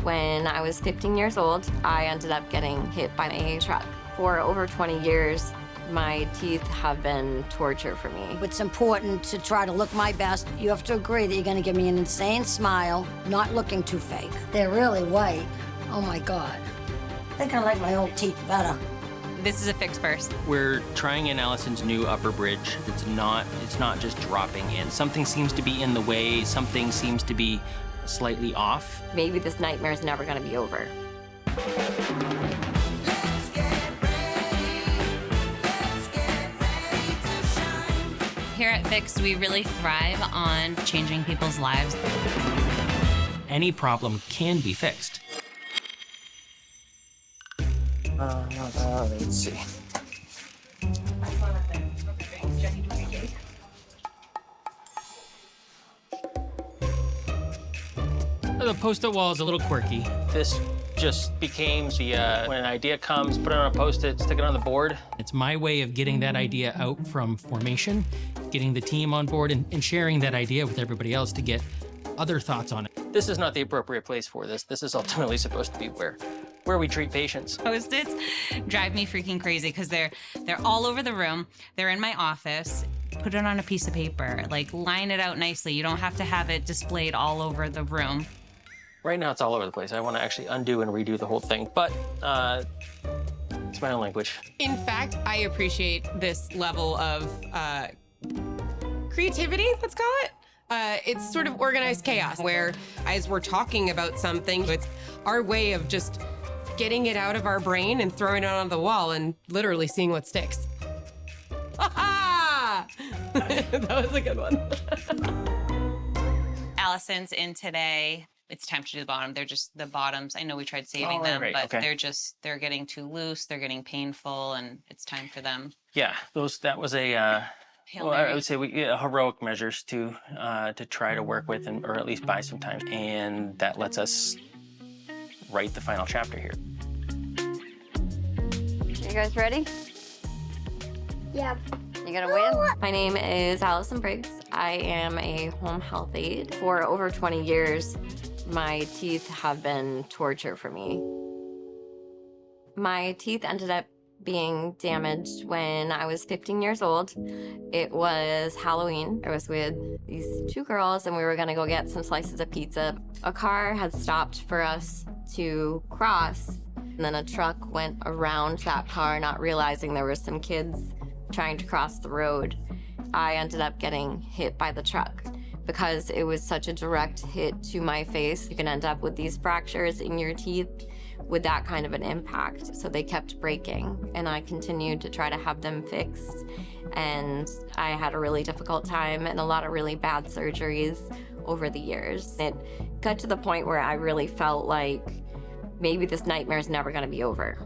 When I was 15 years old, I ended up getting hit by a truck. For over 20 years, my teeth have been torture for me. It's important to try to look my best. You have to agree that you're gonna give me an insane smile, not looking too fake. They're really white. Oh my God. I think I like my old teeth better. This is a FIXT first. We're trying in Allison's new upper bridge. It's not just dropping in. Something seems to be in the way. Something seems to be slightly off. Maybe this nightmare is never gonna be over. Here at FIXT, we really thrive on changing people's lives. Any problem can be fixed. Let's see. The post-it wall is a little quirky. This just became the, when an idea comes, put it on a post-it, stick it on the board. It's my way of getting that idea out from formation, getting the team on board, and sharing that idea with everybody else to get other thoughts on it. This is not the appropriate place for this. This is ultimately supposed to be where we treat patients. Post-its drive me freaking crazy because they're all over the room. They're in my office. Put it on a piece of paper, like line it out nicely. You don't have to have it displayed all over the room. Right now, it's all over the place. I want to actually undo and redo the whole thing, but it's my own language. In fact, I appreciate this level of creativity, let's call it. It's sort of organized chaos where, as we're talking about something, it's our way of just getting it out of our brain and throwing it on the wall and literally seeing what sticks. Ha-ha! That was a good one. Allison's in today. It's time to do the bottom. They're just the bottoms. I know we tried saving them, right, but okay. they're getting too loose. They're getting painful, and it's time for them. Yeah, that was a, Hail well, Mary. I would say heroic measures to try to work with or at least buy some time. And that lets us write the final chapter here. You guys ready? Yeah. You gonna win? My name is Allison Briggs. I am a home health aide. For over 20 years, my teeth have been torture for me. My teeth ended up being damaged when I was 15 years old. It was Halloween. I was with these two girls and we were gonna go get some slices of pizza. A car had stopped for us to cross, and then a truck went around that car, not realizing there were some kids trying to cross the road. I ended up getting hit by the truck. Because it was such a direct hit to my face, you can end up with these fractures in your teeth with that kind of an impact. So they kept breaking, and I continued to try to have them fixed. And I had a really difficult time and a lot of really bad surgeries over the years. It got to the point where I really felt like maybe this nightmare is never gonna be over.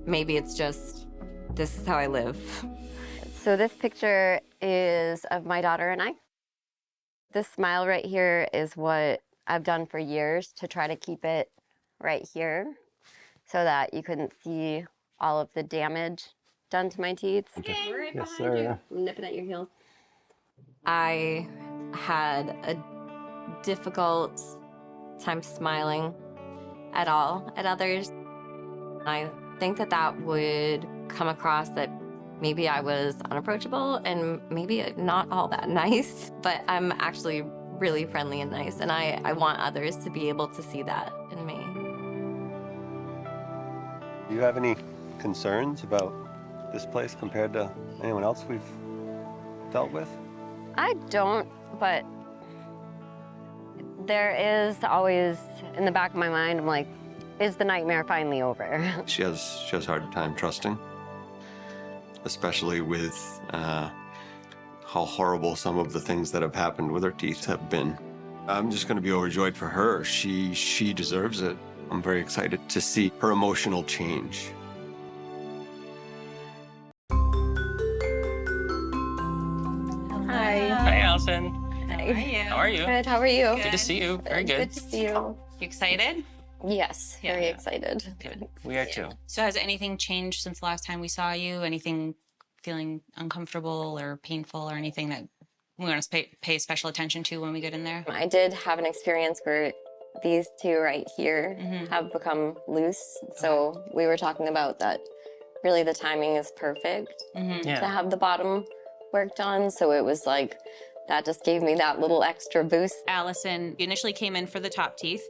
Maybe it's just, this is how I live. So this picture is of my daughter and I. This smile right here is what I've done for years to try to keep it right here so that you couldn't see all of the damage done to my teeth. Okay. Right Yes, behind sir. you. I'm nipping at your heels. I had a difficult time smiling at all at others. I think that would come across that maybe I was unapproachable and maybe not all that nice, but I'm actually really friendly and nice, and I want others to be able to see that in me. Do you have any concerns about this place compared to anyone else we've dealt with? I don't, but there is always in the back of my mind, I'm like, is the nightmare finally over? She has a hard time trusting, especially with how horrible some of the things that have happened with her teeth have been. I'm just going to be overjoyed for her. She deserves it. I'm very excited to see her emotional change. Hi. Hi, Allison. Hi. How are you? Good, how are you? Good to see you. Very good. Good to see you. You excited? Yes, Yeah. very excited. Good. We are too. So has anything changed since the last time we saw you? Anything feeling uncomfortable or painful or anything that we want to pay special attention to when we get in there? I did have an experience where These two right here have become loose. So we were talking about that really the timing is perfect to have the bottom worked on. So it was like, that just gave me that little extra boost. Allison initially came in for the top teeth,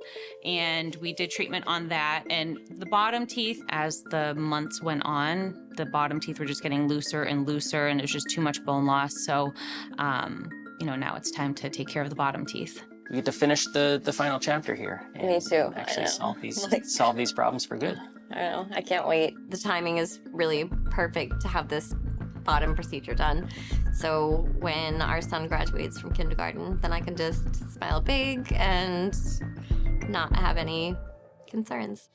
and we did treatment on that. And the bottom teeth, as the months went on, the bottom teeth were just getting looser and looser, and it was just too much bone loss. So, you know, now it's time to take care of the bottom teeth. We get to finish the final chapter here. And Me too. Actually solve these problems for good. I don't know. I can't wait. The timing is really perfect to have this bottom procedure done. So when our son graduates from kindergarten, then I can just smile big and not have any concerns.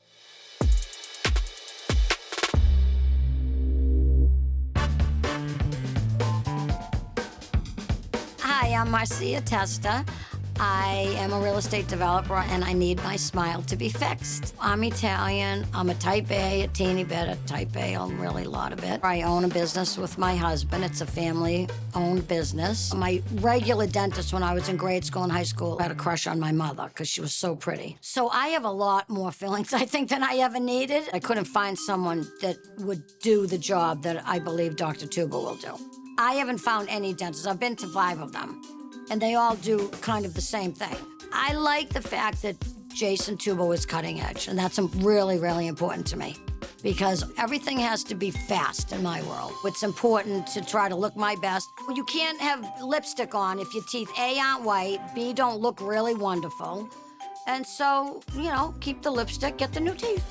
Hi, I'm Marcia Testa. I am a real estate developer and I need my smile to be fixed. I'm Italian. I'm a type A, a teeny bit of type A, really a lot of it. I own a business with my husband. It's a family-owned business. My regular dentist when I was in grade school and high school had a crush on my mother because she was so pretty. So I have a lot more feelings, I think, than I ever needed. I couldn't find someone that would do the job that I believe Dr. Tuba will do. I haven't found any dentists. I've been to 5 of them. And they all do kind of the same thing. I like the fact that Jason Tuba was cutting edge, and that's really, really important to me because everything has to be fast in my world. It's important to try to look my best. You can't have lipstick on if your teeth, A, aren't white, B, don't look really wonderful. And so, you know, keep the lipstick, get the new teeth.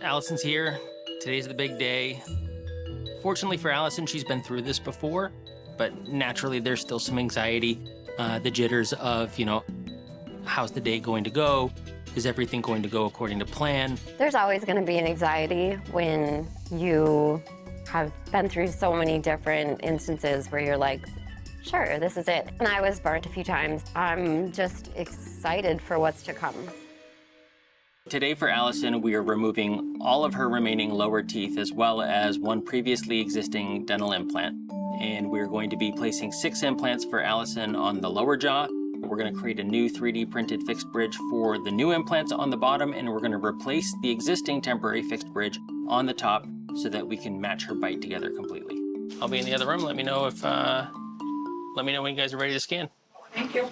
Allison's here. Today's the big day. Fortunately for Allison, she's been through this before, but naturally there's still some anxiety, the jitters of, you know, how's the day going to go? Is everything going to go according to plan? There's always going to be an anxiety when you have been through so many different instances where you're like, sure, this is it. And I was burnt a few times. I'm just excited for what's to come. Today for Allison, we are removing all of her remaining lower teeth as well as one previously existing dental implant. And we're going to be placing 6 implants for Allison on the lower jaw. We're going to create a new 3D printed fixed bridge for the new implants on the bottom, and we're going to replace the existing temporary fixed bridge on the top so that we can match her bite together completely. I'll be in the other room. Let me know when you guys are ready to scan. Thank you.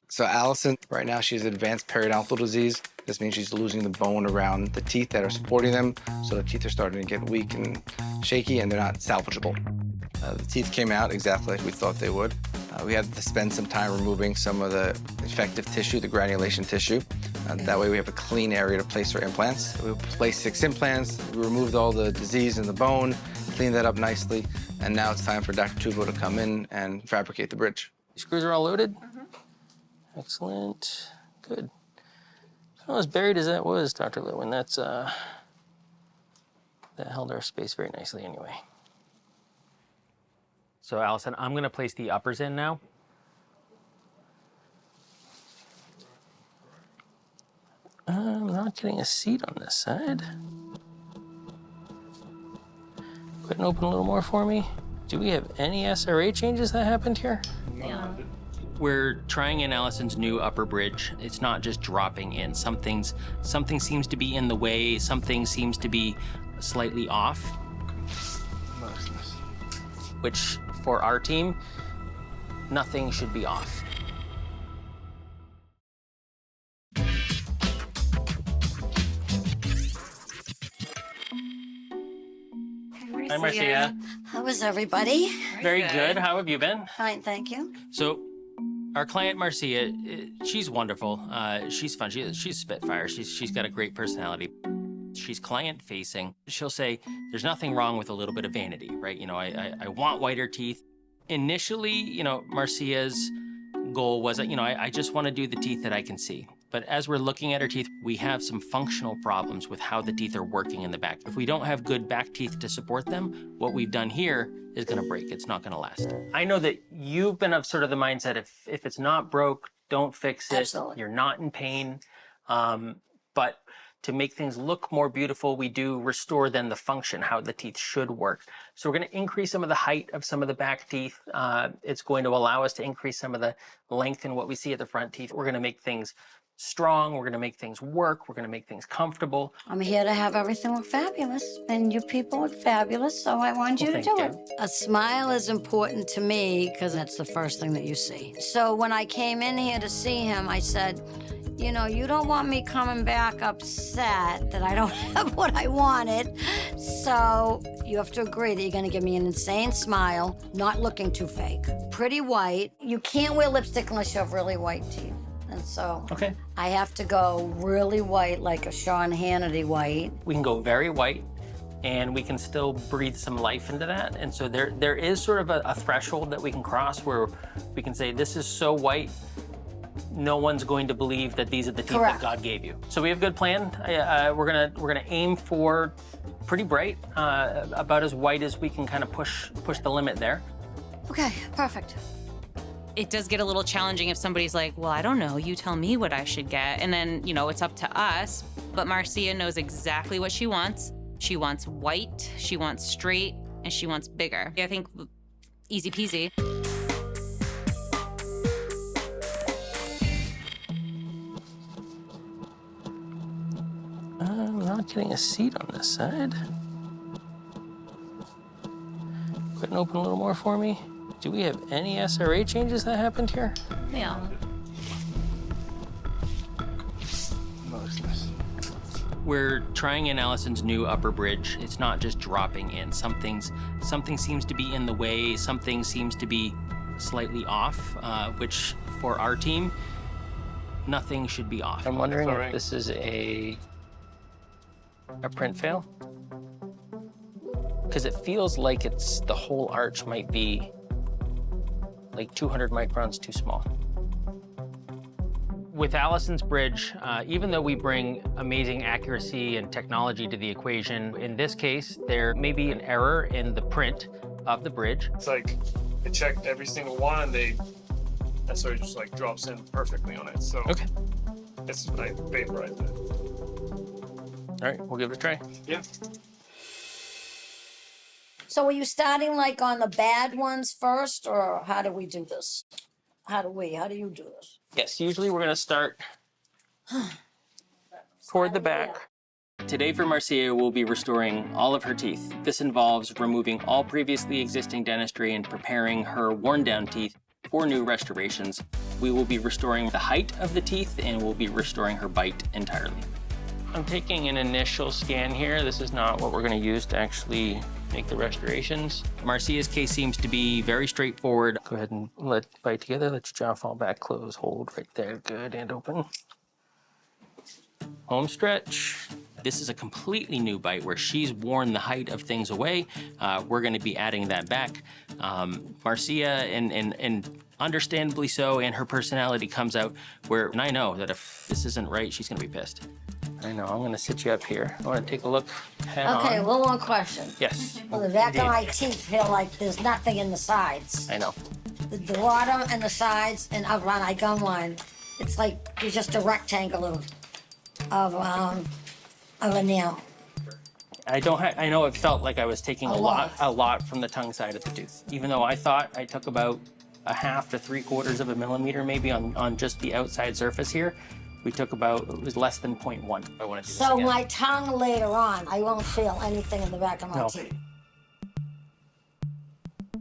So Allison, right now she has advanced periodontal disease. This means she's losing the bone around the teeth that are supporting them, so the teeth are starting to get weak and shaky, and they're not salvageable. The teeth came out exactly like we thought they would. We had to spend some time removing some of the infective tissue, the granulation tissue. That way we have a clean area to place our implants. We placed 6 implants, we removed all the disease in the bone, cleaned that up nicely, and now it's time for Dr. Tubo to come in and fabricate the bridge. The screws are all loaded? Excellent. Good. Well, as buried as that was, Dr. Lewin, that held our space very nicely anyway. So, Allison, I'm going to place the uppers in now. I'm not getting a seat on this side. Go ahead and open a little more for me. Do we have any SRA changes that happened here? Yeah. We're trying in Allison's new upper bridge. It's not just dropping in. Something seems to be in the way. Something seems to be slightly off. Which, for our team, nothing should be off. Hi, Marcia. How is everybody? Very good. How have you been? Fine, thank you. So, our client Marcia, she's wonderful. She's fun. She's a Spitfire. She's got a great personality. She's client-facing. She'll say, "There's nothing wrong with a little bit of vanity, right? You know, I want whiter teeth." Initially, you know, Marcia's goal was, you know, I just want to do the teeth that I can see. But as we're looking at her teeth, we have some functional problems with how the teeth are working in the back. If we don't have good back teeth to support them, what we've done here is going to break. It's not going to last. I know that you've been of sort of the mindset, if it's not broke, don't fix it. Absolutely. You're not in pain. But to make things look more beautiful, we do restore then the function, how the teeth should work. So we're going to increase some of the height of some of the back teeth. It's going to allow us to increase some of the length in what we see at the front teeth. We're going to make things strong. We're going to make things work. We're going to make things comfortable. I'm here to have everything look fabulous, and you people look fabulous, so I want you to do it. A smile is important to me because that's the first thing that you see. So when I came in here to see him, I said, you know, you don't want me coming back upset that I don't have what I wanted. So you have to agree that you're gonna give me an insane smile, not looking too fake. Pretty white. You can't wear lipstick unless you have really white teeth. And so I have to go really white, like a Sean Hannity white. We can go very white, and we can still breathe some life into that. And so there is sort of a threshold that we can cross where we can say, this is so white, no one's going to believe that these are the teeth that God gave you. So we have a good plan. We're gonna aim for pretty bright, about as white as we can kind of push the limit there. Okay, perfect. It does get a little challenging if somebody's like, well, I don't know, you tell me what I should get. And then, you know, it's up to us. But Marcia knows exactly what she wants. She wants white, she wants straight, and she wants bigger. I think easy peasy. I'm not getting a seat on this side. Go ahead and open a little more for me. Do we have any SRA changes that happened here? Yeah. We're trying in Allison's new upper bridge. It's not just dropping in. Something seems to be in the way. Something seems to be slightly off, which for our team, nothing should be off. I'm wondering if this is a print fail. Because it feels like the whole arch might be like 200 microns too small. With Allison's bridge, even though we bring amazing accuracy and technology to the equation, in this case, there may be an error in the print of the bridge. It's like they checked every single one and that sort of just like drops in perfectly on it. So it's I vaporized it. All right, we'll give it a try. Yeah. So are you starting like on the bad ones first, or how do we do this? How do you do this? Yes, usually we're gonna start toward the back. Today for Marcia, we'll be restoring all of her teeth. This involves removing all previously existing dentistry and preparing her worn down teeth for new restorations. We will be restoring the height of the teeth, and we'll be restoring her bite entirely. I'm taking an initial scan here. This is not what we're gonna use to actually make the restorations. Marcia's case seems to be very straightforward. Go ahead and bite together. Let your jaw fall back, close, hold right there. Good, and open. Home stretch. This is a completely new bite where she's worn the height of things away. We're gonna be adding that back. Marcia, and understandably so, and her personality comes out where, and I know that if this isn't right, she's gonna be pissed. I know, I'm gonna sit you up here. I wanna take a look head on. Okay, one more question. Yes. Well, the back of my teeth feel like there's nothing in the sides. I know. The bottom and the sides and up on my gum line, it's like there's just a rectangle of a nail. I know it felt like I was taking a lot from the tongue side of the tooth. Even though I thought I took about 1/2 to 3/4 of a millimeter maybe on just the outside surface here. We took about, it was less than 0.1. I want to do this So again. my tongue later on, I won't feel anything in the back of my teeth. I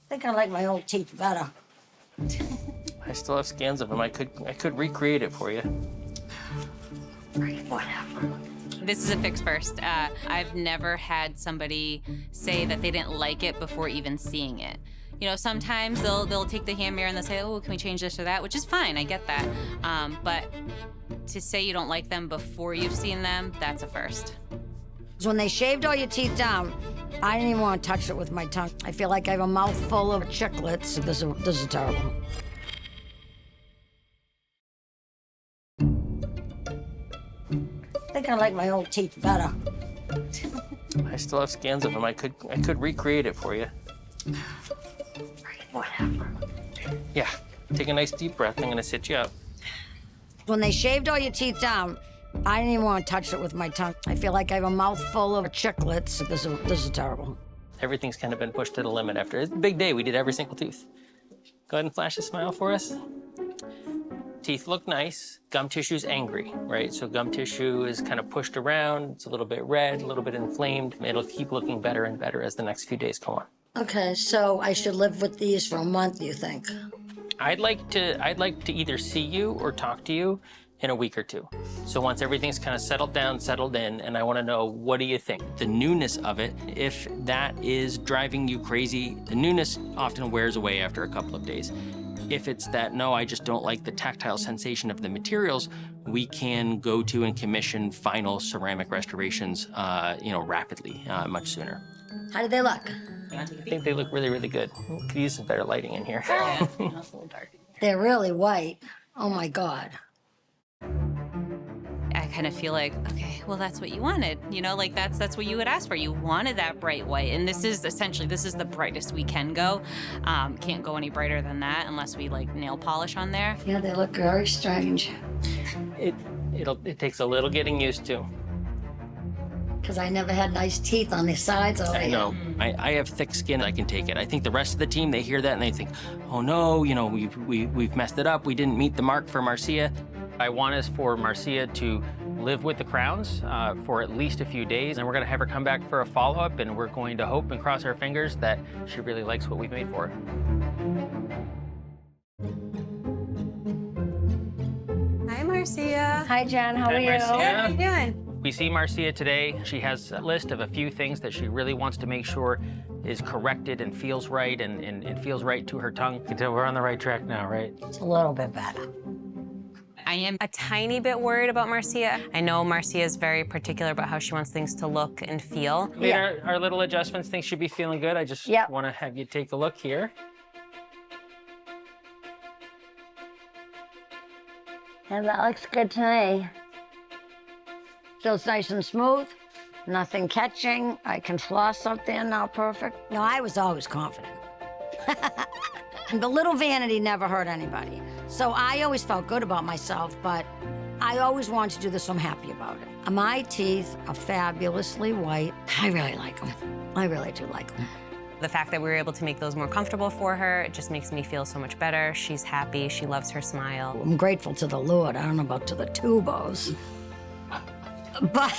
think I like my old teeth better. I still have scans of them. I could recreate it for you. Whatever. This is a fix first. I've never had somebody say that they didn't like it before even seeing it. You know, sometimes they'll take the hand mirror and they'll say, oh, can we change this or that, which is fine, I get that. But to say you don't like them before you've seen them, that's a first. When they shaved all your teeth down, I didn't even want to touch it with my tongue. I feel like I have a mouthful of chiclets. This is terrible. I think I like my old teeth better. I still have scans of them. I could recreate it for you. Whatever. Yeah. Take a nice deep breath. I'm gonna sit you up. When they shaved all your teeth down, I didn't even want to touch it with my tongue. I feel like I have a mouthful of chiclets. This is terrible. Everything's kind of been pushed to the limit after. It's a big day. We did every single tooth. Go ahead and flash a smile for us. Teeth look nice. Gum tissue's angry, right? So gum tissue is kind of pushed around. It's a little bit red, a little bit inflamed. It'll keep looking better and better as the next few days go on. Okay, so I should live with these for a month, you think? I'd like to either see you or talk to you in a week or two. So once everything's kind of settled down, settled in, and I want to know, what do you think? The newness of it, if that is driving you crazy, the newness often wears away after a couple of days. If it's that, no, I just don't like the tactile sensation of the materials, we can go to and commission final ceramic restorations, rapidly, much sooner. How do they look? I think they look really, really good. We could use some better lighting in here. Yeah, it's a little dark. They're really white. Oh my God. I kind of feel like, okay, well, that's what you wanted. Like that's what you would ask for. You wanted that bright white. And this is the brightest we can go. Can't go any brighter than that unless we like nail polish on there. Yeah, they look very strange. It takes a little getting used to. Because I never had nice teeth on the sides over I know. I have thick skin. I can take it. I think the rest of the team, they hear that and they think, oh no, we've messed it up. We didn't meet the mark for Marcia. I want us for Marcia to live with the crowns for at least a few days, and we're going to have her come back for a follow-up, and we're going to hope and cross our fingers that she really likes what we've made for her. Hi, Marcia. Hi, Jen. How are you? Marcia. How are you doing? We see Marcia today. She has a list of a few things that she really wants to make sure is corrected and feels right and feels right to her tongue. You can tell we're on the right track now, right? It's a little bit better. I am a tiny bit worried about Marcia. I know Marcia is very particular about how she wants things to look and feel. Our little adjustments, things should be feeling good. I just want to have you take a look here. And that looks good to me. Feels nice and smooth. Nothing catching. I can floss up there now perfect. No, I was always confident. The little vanity never hurt anybody. So I always felt good about myself, but I always wanted to do this, so I'm happy about it. My teeth are fabulously white. I really like them. I really do like them. The fact that we were able to make those more comfortable for her, it just makes me feel so much better. She's happy. She loves her smile. I'm grateful to the Lord. I don't know about to the tubos. But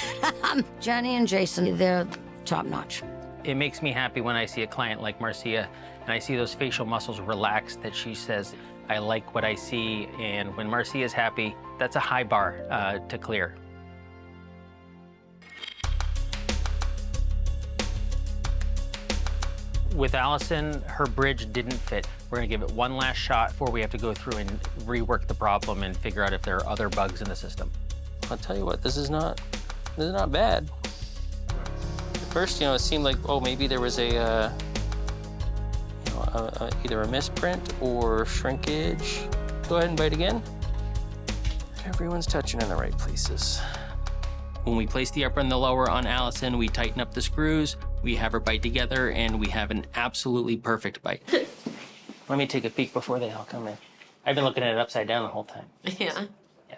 Jenny and Jason, they're top notch. It makes me happy when I see a client like Marcia and I see those facial muscles relaxed, that she says, I like what I see. And when Marcia is happy, that's a high bar to clear. With Allison, her bridge didn't fit. We're gonna give it one last shot before we have to go through and rework the problem and figure out if there are other bugs in the system. I'll tell you what, this is not bad. At first, it seemed like, oh, maybe there was either a misprint or shrinkage. Go ahead and bite again. Everyone's touching in the right places. When we place the upper and the lower on Allison, we tighten up the screws, we have her bite together, and we have an absolutely perfect bite. Let me take a peek before they all come in. I've been looking at it upside down the whole time. Yeah. Yeah.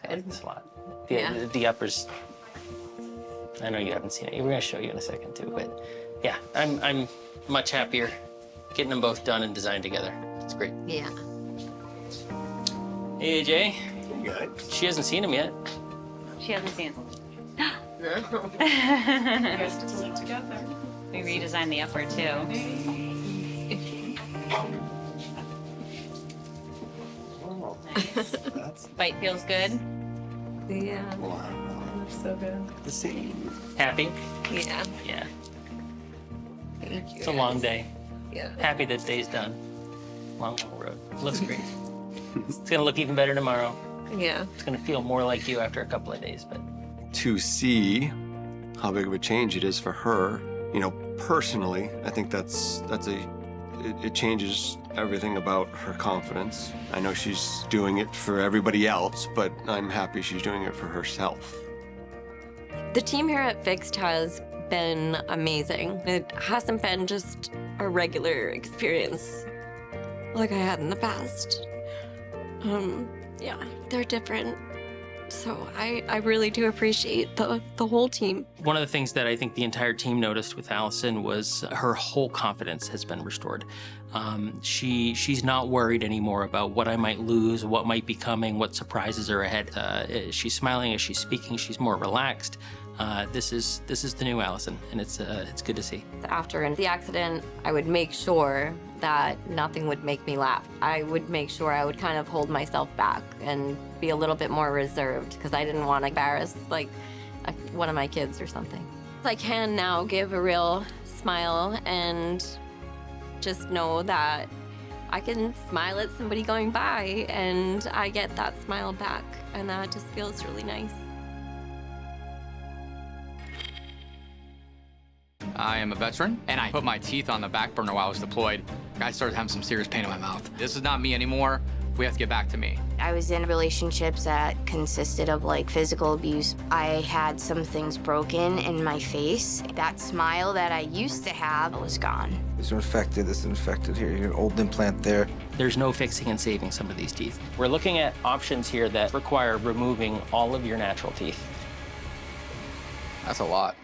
I like this a lot. The uppers. I know you haven't seen it. We're gonna show you in a second too, but yeah, I'm much happier getting them both done and designed together. It's great. Yeah. Hey, AJ. Good. She hasn't seen him yet. She hasn't seen them. No. We redesigned the upper too. Nice. Bite feels good. Yeah. Wow. So good. The same. Happy? Yeah. Yeah. Thank you. It's a long day. Yeah. Happy that day's done. Long road. Looks great. It's gonna look even better tomorrow. Yeah. It's gonna feel more like you after a couple of days, but. To see how big of a change it is for her, personally, I think it changes everything about her confidence. I know she's doing it for everybody else, but I'm happy she's doing it for herself. The team here at FIXT has been amazing. It hasn't been just a regular experience like I had in the past. Yeah, they're different. So I really do appreciate the whole team. One of the things that I think the entire team noticed with Allison was her whole confidence has been restored. She's not worried anymore about what I might lose, what might be coming, what surprises are ahead. She's smiling as she's speaking. She's more relaxed. This is the new Allison, and it's good to see. After the accident, I would make sure that nothing would make me laugh. I would make sure I would kind of hold myself back and be a little bit more reserved because I didn't want to embarrass like one of my kids or something. I can now give a real smile and just know that I can smile at somebody going by and I get that smile back, and that just feels really nice. I am a veteran, and I put my teeth on the back burner while I was deployed. I started having some serious pain in my mouth. This is not me anymore. We have to get back to me. I was in relationships that consisted of like physical abuse. I had some things broken in my face. That smile that I used to have was gone. These are infected, this is infected here, you have an old implant there. There's no fixing and saving some of these teeth. We're looking at options here that require removing all of your natural teeth. That's a lot.